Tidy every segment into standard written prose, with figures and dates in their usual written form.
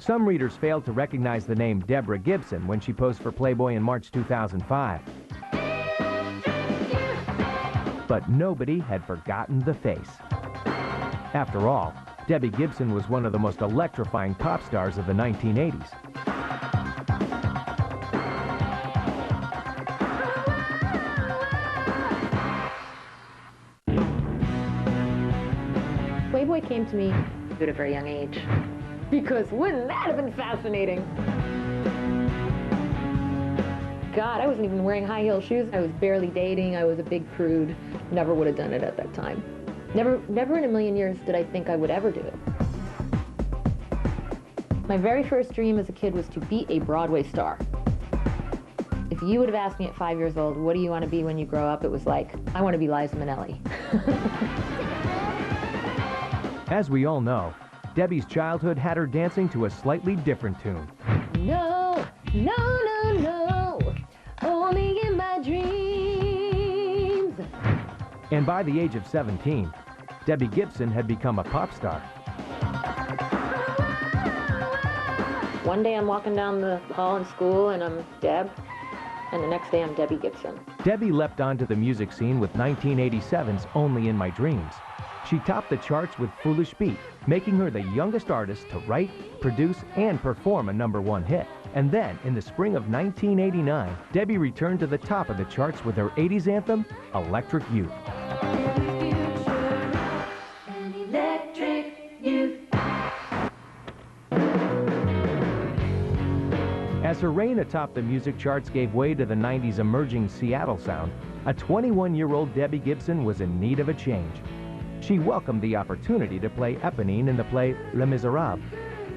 Some readers failed to recognize the name Deborah Gibson when she posed for Playboy in March 2005. But nobody had forgotten the face. After all, Debbie Gibson was one of the most electrifying pop stars of the 1980s. Playboy came to me at a very young age. Because wouldn't that have been fascinating? God, I wasn't even wearing high heel shoes. I was barely dating. I was a big prude. Never would have done it at that time. Never in a million years did I think I would ever do it. My very first dream as a kid was to be a Broadway star. If you would have asked me at 5 years old, what do you want to be when you grow up? It was like, I want to be Liza Minnelli. As we all know, Debbie's childhood had her dancing to a slightly different tune. No, no, no, no, only in my dreams. And by the age of 17, Debbie Gibson had become a pop star. One day I'm walking down the hall in school and I'm Deb, and the next day I'm Debbie Gibson. Debbie leapt onto the music scene with 1987's Only in My Dreams. She topped the charts with Foolish Beat, making her the youngest artist to write, produce, and perform a #1 hit. And then, in the spring of 1989, Debbie returned to the top of the charts with her 80s anthem, Electric Youth. As her reign atop the music charts gave way to the 90s emerging Seattle sound, a 21-year-old Debbie Gibson was in need of a change. She welcomed the opportunity to play Eponine in the play Les Miserables,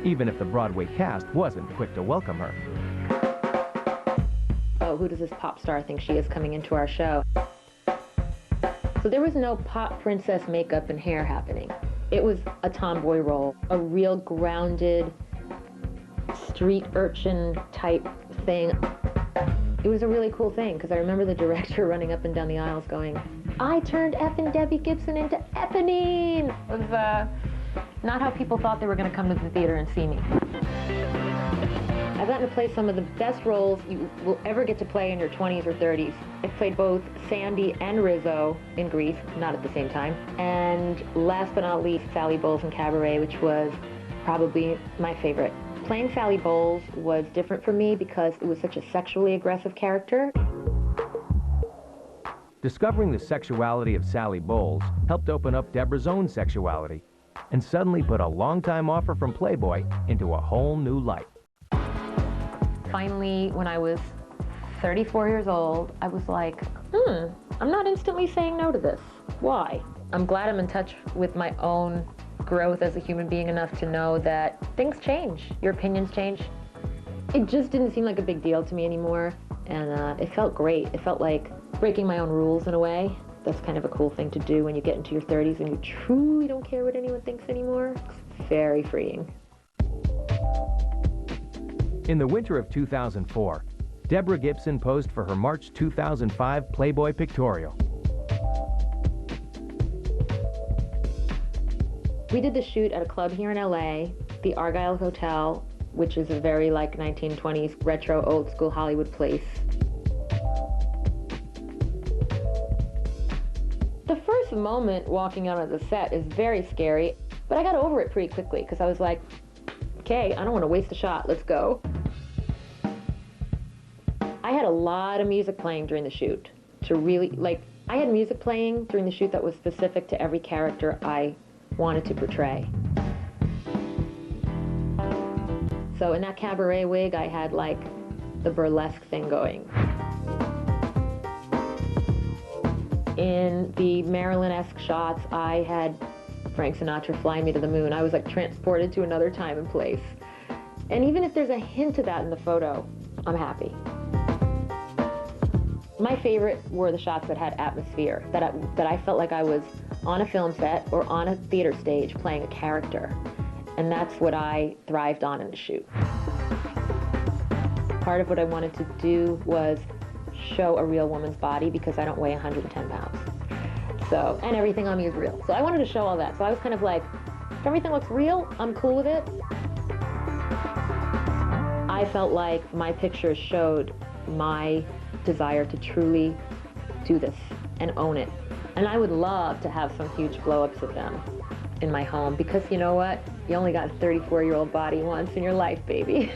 even if the Broadway cast wasn't quick to welcome her. Oh, who does this pop star think she is coming into our show? So there was no pop princess makeup and hair happening. It was a tomboy role, a real grounded street urchin type thing. It was a really cool thing because I remember the director running up and down the aisles going, I turned effing Debbie Gibson into Eponine. It was not how people thought they were going to come to the theater and see me. I've gotten to play some of the best roles you will ever get to play in your 20s or 30s. I've played both Sandy and Rizzo in Grease, not at the same time. And last but not least, Sally Bowles in Cabaret, which was probably my favorite. Playing Sally Bowles was different for me because it was such a sexually aggressive character. Discovering the sexuality of Sally Bowles helped open up Deborah's own sexuality and suddenly put a longtime offer from Playboy into a whole new light. Finally, when I was 34 years old, I was like, I'm not instantly saying no to this. Why? I'm glad I'm in touch with my own growth as a human being enough to know that things change, your opinions change. It just didn't seem like a big deal to me anymore, and it felt great. It felt like breaking my own rules in a way. That's kind of a cool thing to do when you get into your 30s and you truly don't care what anyone thinks anymore. It's very freeing. In the winter of 2004, Deborah Gibson posed for her March 2005 Playboy pictorial. We did the shoot at a club here in LA, the Argyle Hotel, which is a very like 1920s retro old school Hollywood place. The first moment walking out of the set is very scary, but I got over it pretty quickly because I was like, okay, I don't want to waste a shot, let's go. I had a lot of music playing during the shoot to really, I had music playing during the shoot that was specific to every character I wanted to portray. So in that cabaret wig, I had the burlesque thing going. In the Marilyn-esque shots, I had Frank Sinatra flying me to the moon. I was transported to another time and place. And even if there's a hint of that in the photo, I'm happy. My favorite were the shots that had atmosphere, that I felt like I was on a film set or on a theater stage playing a character. And that's what I thrived on in the shoot. Part of what I wanted to do was show a real woman's body because I don't weigh 110 pounds. So, and everything on me is real. So I wanted to show all that. So I was kind of like, if everything looks real, I'm cool with it. I felt like my pictures showed my desire to truly do this and own it. And I would love to have some huge blow-ups of them in my home, because you know what? You only got a 34-year-old body once in your life, baby.